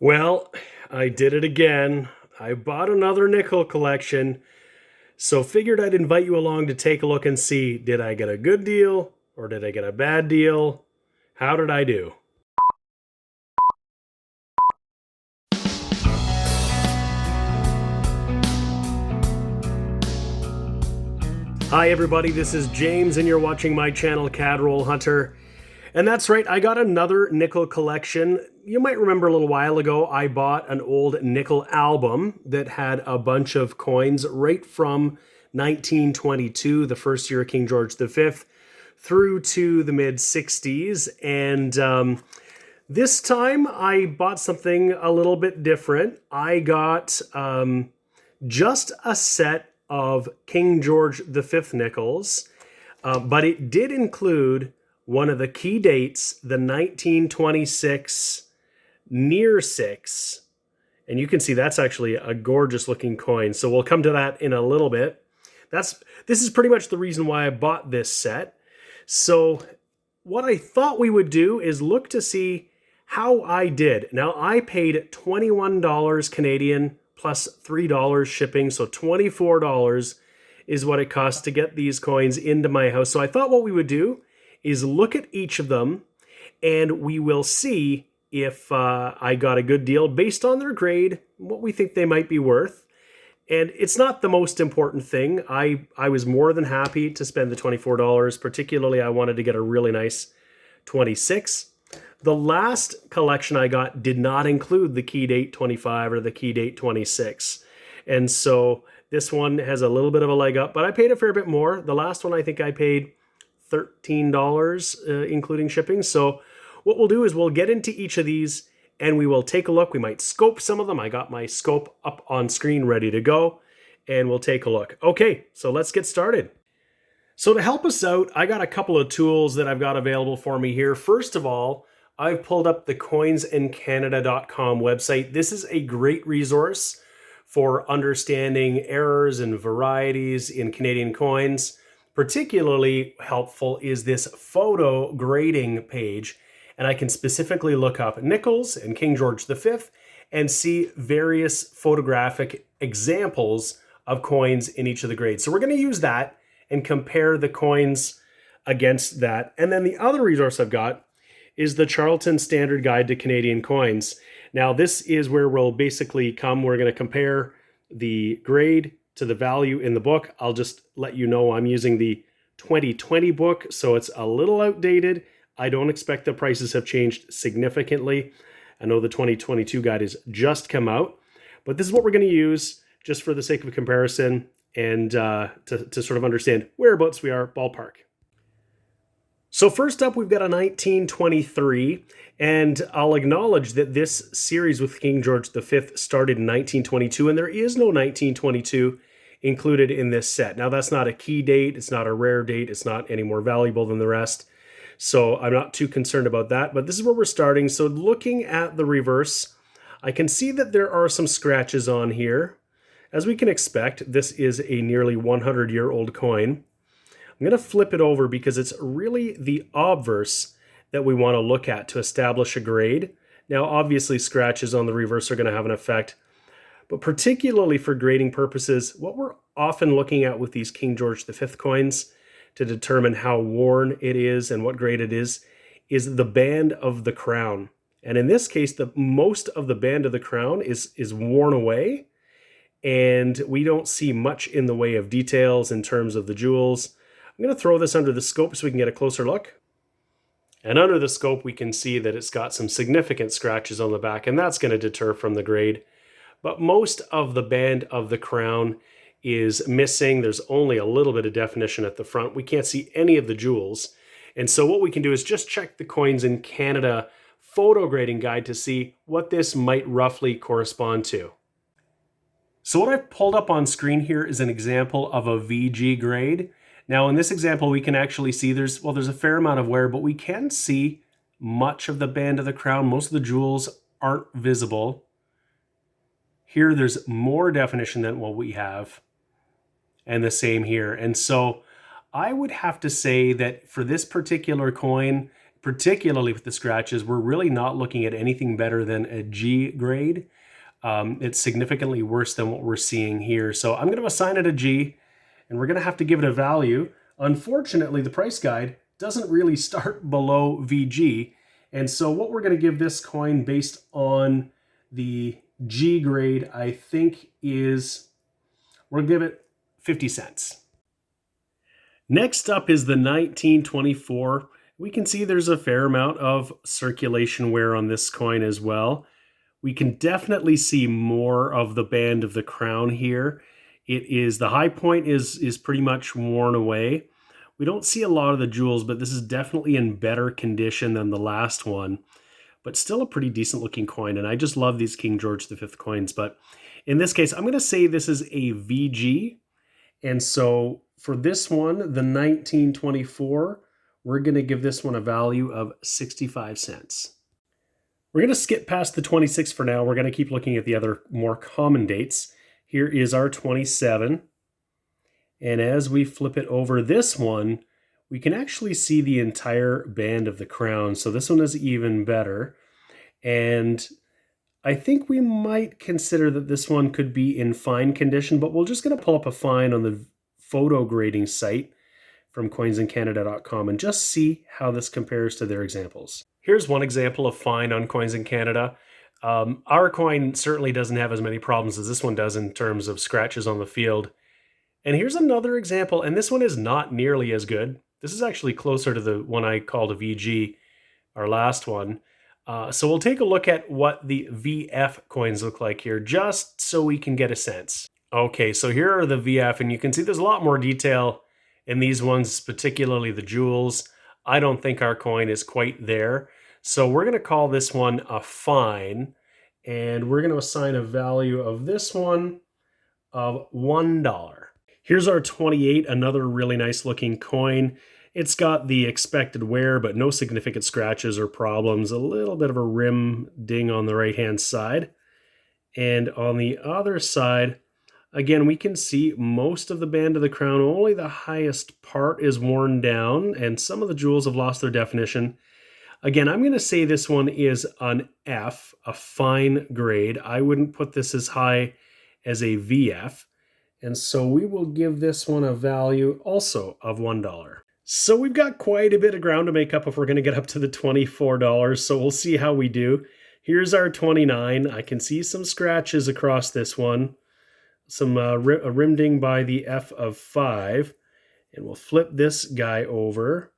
Well, I did it again. I bought another nickel collection, so figured I'd invite you along to take a look and see, did I get a good deal or did I get a bad deal? How did I do? Hi everybody, this is James and you're watching my channel Cadroll Hunter. And that's right, I got another nickel collection. You might remember a little while ago I bought an old nickel album that had a bunch of coins right from 1922, the first year of King George V, through to the mid 60s. And this time I bought something a little bit different. I got just a set of King George V nickels, but it did include one of the key dates, the 1926 near 6. And you can see that's actually a gorgeous looking coin. So we'll come to that in a little bit. This is pretty much the reason why I bought this set. So what I thought we would do is look to see how I did. Now I paid $21 Canadian plus $3 shipping, so $24 is what it costs to get these coins into my house. So I thought what we would do is look at each of them and we will see if I got a good deal based on their grade, what we think they might be worth. And it's not the most important thing. I was more than happy to spend the $24. Particularly, I wanted to get a really nice 26. The last collection I got did not include the key date 25 or the key date 26. And so this one has a little bit of a leg up, but I paid a fair bit more. The last one I think I paid $13 including shipping. So what we'll do is we'll get into each of these and we will take a look. We might scope some of them. I got my scope up on screen ready to go and we'll take a look. Okay, so let's get started. So to help us out, I got a couple of tools that I've got available for me here. First of all, I've pulled up the coinsincanada.com website. This is a great resource for understanding errors and varieties in Canadian coins. Particularly helpful is this photo grading page, and I can specifically look up nickels and King George V and see various photographic examples of coins in each of the grades. So we're going to use that and compare the coins against that. And then the other resource I've got is the Charlton Standard Guide to Canadian Coins. Now this is where we'll basically we're going to compare the grade to the value in the book. I'll just let you know I'm using the 2020 book, so it's a little outdated. I don't expect the prices have changed significantly. I know the 2022 guide has just come out, but this is what we're going to use just for the sake of comparison and to sort of understand whereabouts we are ballpark. So first up, we've got a 1923, and I'll acknowledge that this series with King George V started in 1922, and there is no 1922 included in this set. Now, that's not a key date, it's not a rare date, it's not any more valuable than the rest, so I'm not too concerned about that, but this is where we're starting. So looking at the reverse, I can see that there are some scratches on here. As we can expect, this is a nearly 100-year-old coin. I'm going to flip it over because it's really the obverse that we want to look at to establish a grade. Now, obviously, scratches on the reverse are going to have an effect, but particularly for grading purposes, what we're often looking at with these King George V coins to determine how worn it is and what grade it is the band of the crown. And in this case, the most of the band of the crown is worn away, and we don't see much in the way of details in terms of the jewels. I'm going to throw this under the scope so we can get a closer look. And under the scope, we can see that it's got some significant scratches on the back, and that's going to deter from the grade. But most of the band of the crown is missing. There's only a little bit of definition at the front. We can't see any of the jewels. And so what we can do is just check the Coins in Canada photo grading guide to see what this might roughly correspond to. So what I've pulled up on screen here is an example of a VG grade. Now in this example, we can actually see there's a fair amount of wear, but we can see much of the band of the crown. Most of the jewels aren't visible. Here there's more definition than what we have, and the same here. And so I would have to say that for this particular coin, particularly with the scratches, we're really not looking at anything better than a G grade. It's significantly worse than what we're seeing here. So I'm going to assign it a G, and we're going to have to give it a value. Unfortunately, the price guide doesn't really start below VG. And so what we're going to give this coin based on the G grade, I think is, we'll give it 50 cents. Next up is the 1924. We can see there's a fair amount of circulation wear on this coin as well. We can definitely see more of the band of the crown here. The high point is pretty much worn away. We don't see a lot of the jewels, but this is definitely in better condition than the last one. But still a pretty decent looking coin, and I just love these King George V coins. But in this case, I'm going to say this is a VG. And so for this one, the 1924, we're going to give this one a value of 65 cents. We're going to skip past the 26 for now. We're going to keep looking at the other more common dates. Here is our 27. And as we flip it over this one, we can actually see the entire band of the crown. So this one is even better. And I think we might consider that this one could be in fine condition, but we're just going to pull up a fine on the photo grading site from coinsincanada.com and just see how this compares to their examples. Here's one example of fine on Coins in Canada. Our coin certainly doesn't have as many problems as this one does in terms of scratches on the field. And here's another example, and this one is not nearly as good. This is actually closer to the one I called a VG, our last one. So we'll take a look at what the VF coins look like here, just so we can get a sense. Okay, so here are the VF, and you can see there's a lot more detail in these ones, particularly the jewels. I don't think our coin is quite there. So we're going to call this one a fine, and we're going to assign a value of this one of $1. Here's our 28, another really nice looking coin. It's got the expected wear, but no significant scratches or problems. A little bit of a rim ding on the right-hand side. And on the other side, again, we can see most of the band of the crown. Only the highest part is worn down, and some of the jewels have lost their definition. Again, I'm going to say this one is an F, a fine grade. I wouldn't put this as high as a VF. And so we will give this one a value also of $1. So we've got quite a bit of ground to make up if we're going to get up to the $24. So we'll see how we do. Here's our 29. I can see some scratches across this one. Some a rim ding by the F of 5. And we'll flip this guy over.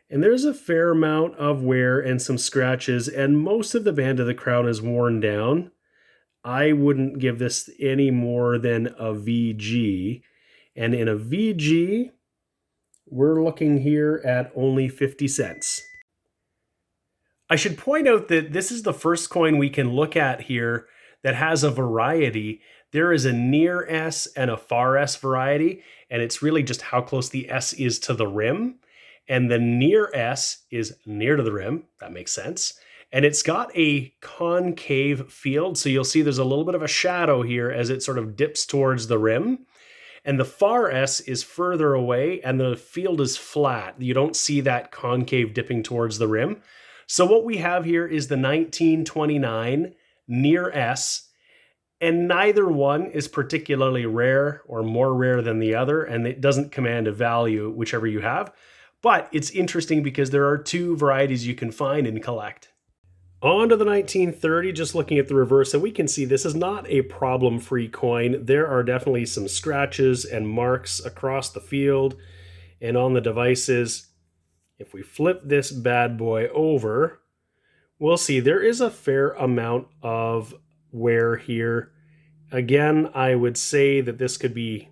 And there's a fair amount of wear and some scratches. And most of the band of the crown is worn down. I wouldn't give this any more than a VG. And in a VG, we're looking here at only 50 cents. I should point out that this is the first coin we can look at here that has a variety. There is a near S and a far S variety, and it's really just how close the S is to the rim. And the near S is near to the rim. That makes sense. And it's got a concave field, so you'll see there's a little bit of a shadow here as it sort of dips towards the rim. And the far S is further away, and the field is flat. You don't see that concave dipping towards the rim. So what we have here is the 1929 near S, and neither one is particularly rare or more rare than the other, and it doesn't command a value, whichever you have. But it's interesting because there are two varieties you can find and collect. On to the 1930, just looking at the reverse, and we can see this is not a problem-free coin. There are definitely some scratches and marks across the field and on the devices. If we flip this bad boy over, we'll see there is a fair amount of wear here. Again, I would say that this could be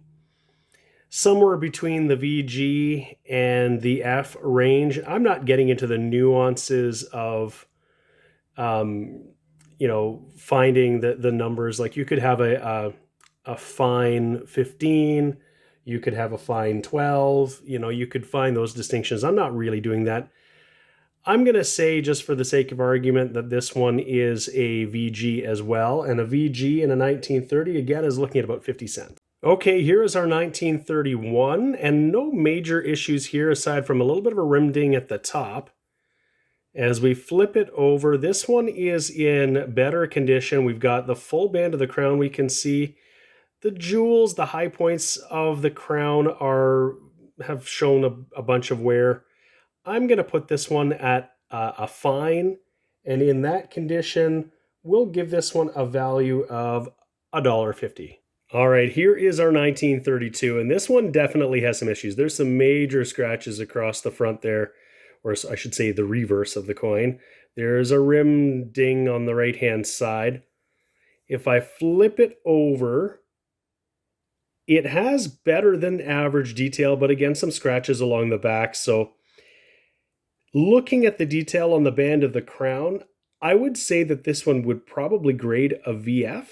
somewhere between the VG and the F range. I'm not getting into the nuances of finding the numbers. Like you could have a fine 15, you could have a fine 12, you could find those distinctions. I'm not really doing that. I'm going to say, just for the sake of argument, that this one is a VG as well. And a VG in a 1930, again, is looking at about 50 cents. Okay, here is our 1931, and no major issues here aside from a little bit of a rim ding at the top. As we flip it over, this one is in better condition. We've got the full band of the crown. We can see the jewels, the high points of the crown have shown a bunch of wear. I'm going to put this one at a fine, and in that condition, we'll give this one a value of $1.50. All right, here is our 1932, and this one definitely has some issues. There's some major scratches across the front there, or I should say the reverse of the coin. There's a rim ding on the right-hand side. If I flip it over, it has better than average detail, but again, some scratches along the back. So looking at the detail on the band of the crown, I would say that this one would probably grade a VF.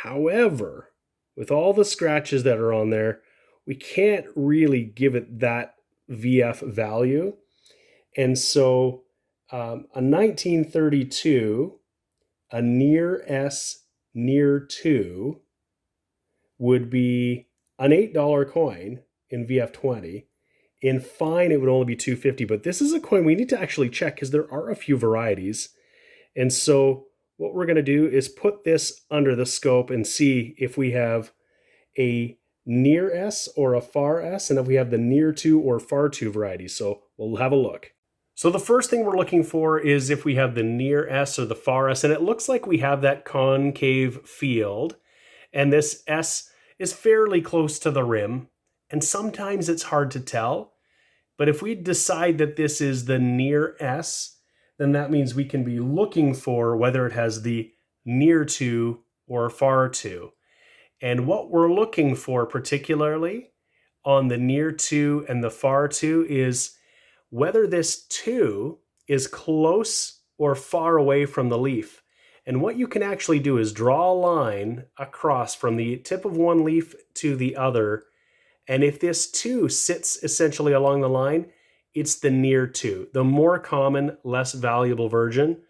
However, with all the scratches that are on there, we can't really give it that VF value. And so a 1932, a near S, near 2 would be an $8 coin in VF20. In fine, it would only be $2.50, but this is a coin we need to actually check because there are a few varieties. And so what we're going to do is put this under the scope and see if we have a near S or a far S, and if we have the near 2 or far 2 varieties. So we'll have a look. So the first thing we're looking for is if we have the near S or the far S, and it looks like we have that concave field, and this S is fairly close to the rim, and sometimes it's hard to tell. But if we decide that this is the near S, then that means we can be looking for whether it has the near 2 or far 2. And what we're looking for particularly on the near 2 and the far 2 is whether this 2 is close or far away from the leaf. And what you can actually do is draw a line across from the tip of one leaf to the other. And if this 2 sits essentially along the line, it's the near 2, the more common, less valuable version.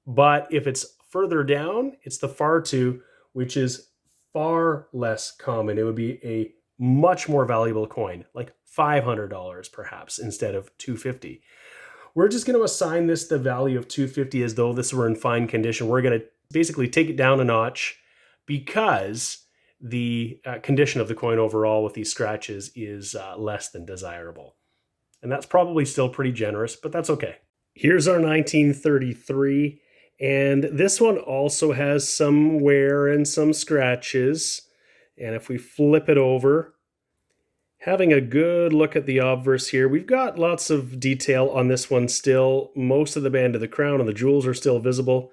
But if it's further down, it's the far 2, which is far less common. It would be a much more valuable coin, like $500 perhaps, instead of $250. We're just going to assign this the value of $250 as though this were in fine condition. We're going to basically take it down a notch because the condition of the coin overall with these scratches is less than desirable. And that's probably still pretty generous, but that's okay. Here's our 1933, and this one also has some wear and some scratches. And if we flip it over, having a good look at the obverse here, we've got lots of detail on this one still. Most of the band of the crown and the jewels are still visible.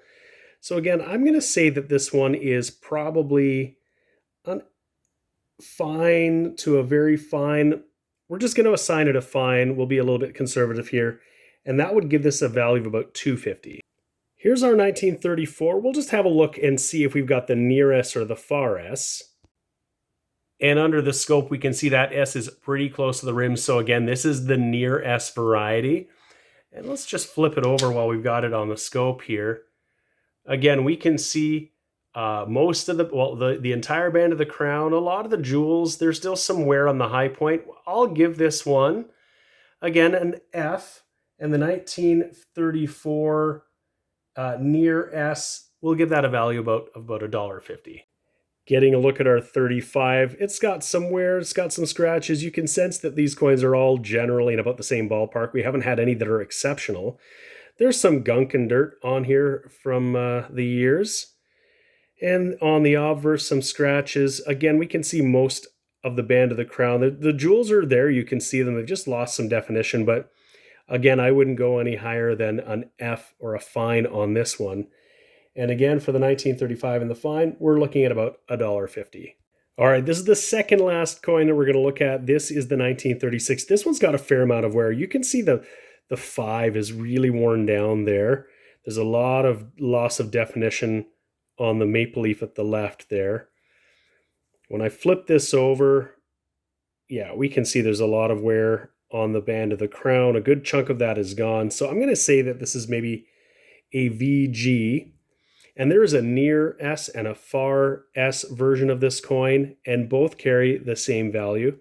So again, I'm going to say that this one is probably fine to a very fine. We're just going to assign it a fine. We'll be a little bit conservative here. And that would give this a value of about $2.50. Here's our 1934. We'll just have a look and see if we've got the near S or the far S. And under the scope, we can see that S is pretty close to the rim. So again, this is the near S variety. And let's just flip it over while we've got it on the scope here. Again, we can see most of the entire band of the crown, a lot of the jewels, there's still some wear on the high point. I'll give this one, again, an F, and the 1934 near S, we'll give that a value about $1.50. Getting a look at our 35, it's got some wear, it's got some scratches. You can sense that these coins are all generally in about the same ballpark. We haven't had any that are exceptional. There's some gunk and dirt on here from the years. And on the obverse, some scratches. Again, we can see most of the band of the crown. The jewels are there. You can see them. They've just lost some definition. But again, I wouldn't go any higher than an F or a fine on this one. And again, for the 1935 and the fine, we're looking at about $1.50. All right, this is the second last coin that we're going to look at. This is the 1936. This one's got a fair amount of wear. You can see the 5 is really worn down there. There's a lot of loss of definition on the maple leaf at the left there. When I flip this over, yeah, we can see there's a lot of wear on the band of the crown. A good chunk of that is gone. So I'm going to say that this is maybe a VG. And there is a near S and a far S version of this coin, and both carry the same value.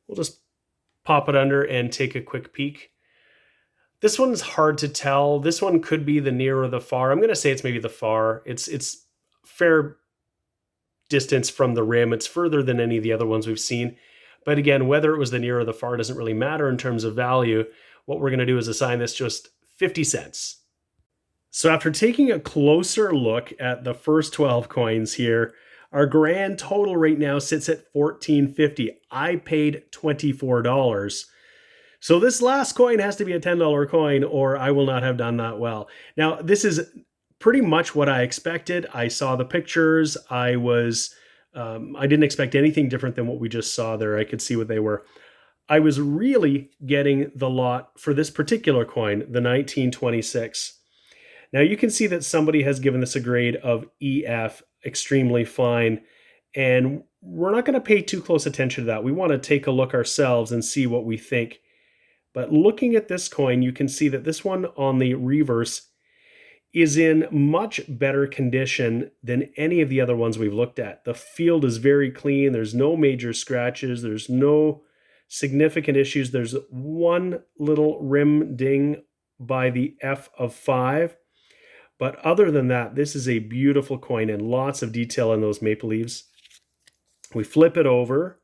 We'll just pop it under and take a quick peek. This one's hard to tell. This one could be the near or the far. I'm going to say it's maybe the far. It's fair distance from the rim. It's further than any of the other ones we've seen. But again, whether it was the near or the far doesn't really matter in terms of value. What we're going to do is assign this just 50 cents. So after taking a closer look at the first 12 coins here, our grand total right now sits at $14.50. I paid $24. So this last coin has to be a $10 coin or I will not have done that well. Now, this is pretty much what I expected. I saw the pictures. I didn't expect anything different than what we just saw there. I could see what they were. I was really getting the lot for this particular coin, the 1926. Now you can see that somebody has given this a grade of EF, extremely fine, and we're not going to pay too close attention to that. We want to take a look ourselves and see what we think. But looking at this coin, you can see that this one on the reverse is in much better condition than any of the other ones we've looked at. The field is very clean. There's no major scratches. There's no significant issues. There's one little rim ding by the F of 5. But other than that, this is a beautiful coin and lots of detail in those maple leaves. We flip it over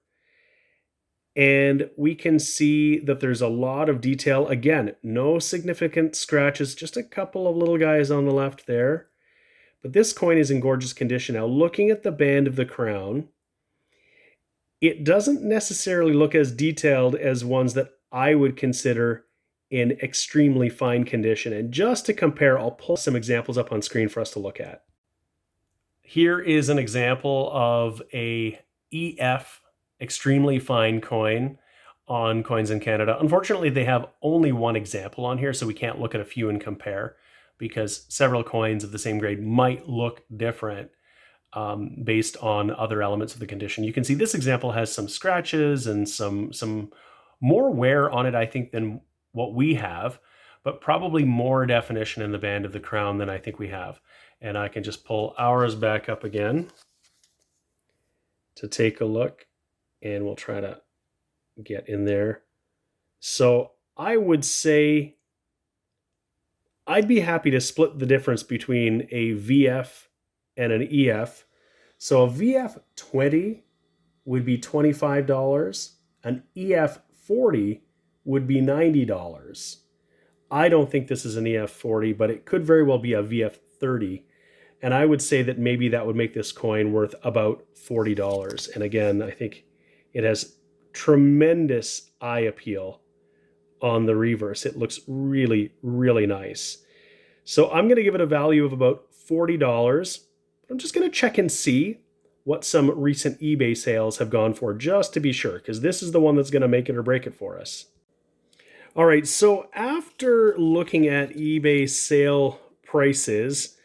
and we can see that there's a lot of detail. Again, no significant scratches, just a couple of little guys on the left there. But this coin is in gorgeous condition. Now, looking at the band of the crown, it doesn't necessarily look as detailed as ones that I would consider in extremely fine condition. And just to compare, I'll pull some examples up on screen for us to look at. Here is an example of a EF extremely fine coin on Coins in Canada. Unfortunately, they have only one example on here, so we can't look at a few and compare because several coins of the same grade might look different based on other elements of the condition. You can see this example has some scratches and some more wear on it, I think, than what we have, but probably more definition in the band of the crown than I think we have. And I can just pull ours back up again to take a look, and we'll try to get in there. So I would say I'd be happy to split the difference between a VF and an EF. So a VF 20 would be $25. An EF 40 would be $90. I don't think this is an EF 40, but it could very well be a VF 30. And I would say that maybe that would make this coin worth about $40. And again, I think it has tremendous eye appeal on the reverse. It looks really, really nice. So I'm going to give it a value of about $40. I'm just going to check and see what some recent eBay sales have gone for, just to be sure, because this is the one that's going to make it or break it for us. All right, so after looking at eBay sale prices,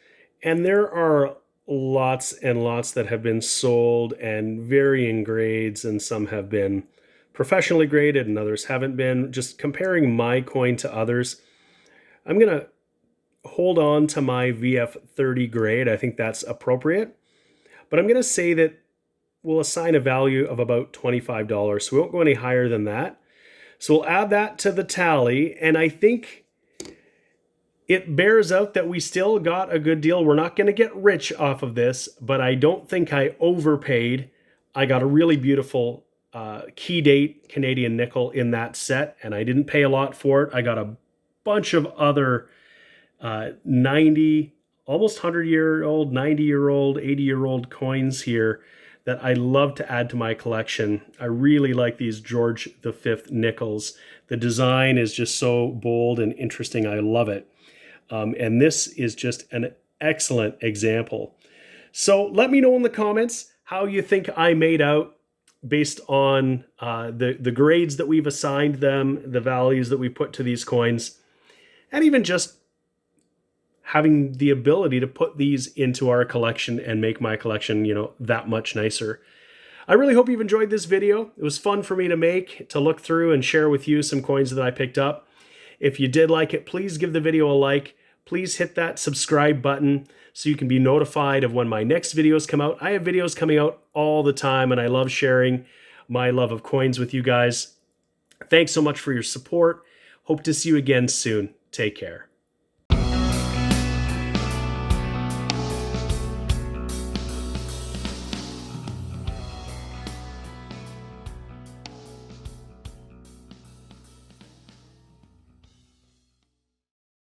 and there are lots and lots that have been sold and varying grades, and some have been professionally graded and others haven't been. Just comparing my coin to others, I'm going to hold on to my VF30 grade. I think that's appropriate. But I'm going to say that we'll assign a value of about $25. So we won't go any higher than that. So we'll add that to the tally. And I think it bears out that we still got a good deal. We're not going to get rich off of this, but I don't think I overpaid. I got a really beautiful key date Canadian nickel in that set, and I didn't pay a lot for it. I got a bunch of other 90, almost 100-year-old, 90-year-old, 80-year-old coins here that I love to add to my collection. I really like these George V nickels. The design is just so bold and interesting. I love it. And this is just an excellent example. So let me know in the comments how you think I made out based on the grades that we've assigned them, the values that we put to these coins, and even just having the ability to put these into our collection and make my collection, that much nicer. I really hope you've enjoyed this video. It was fun for me to make, to look through and share with you some coins that I picked up. If you did like it, please give the video a like. Please hit that subscribe button so you can be notified of when my next videos come out. I have videos coming out all the time, and I love sharing my love of coins with you guys. Thanks so much for your support. Hope to see you again soon. Take care.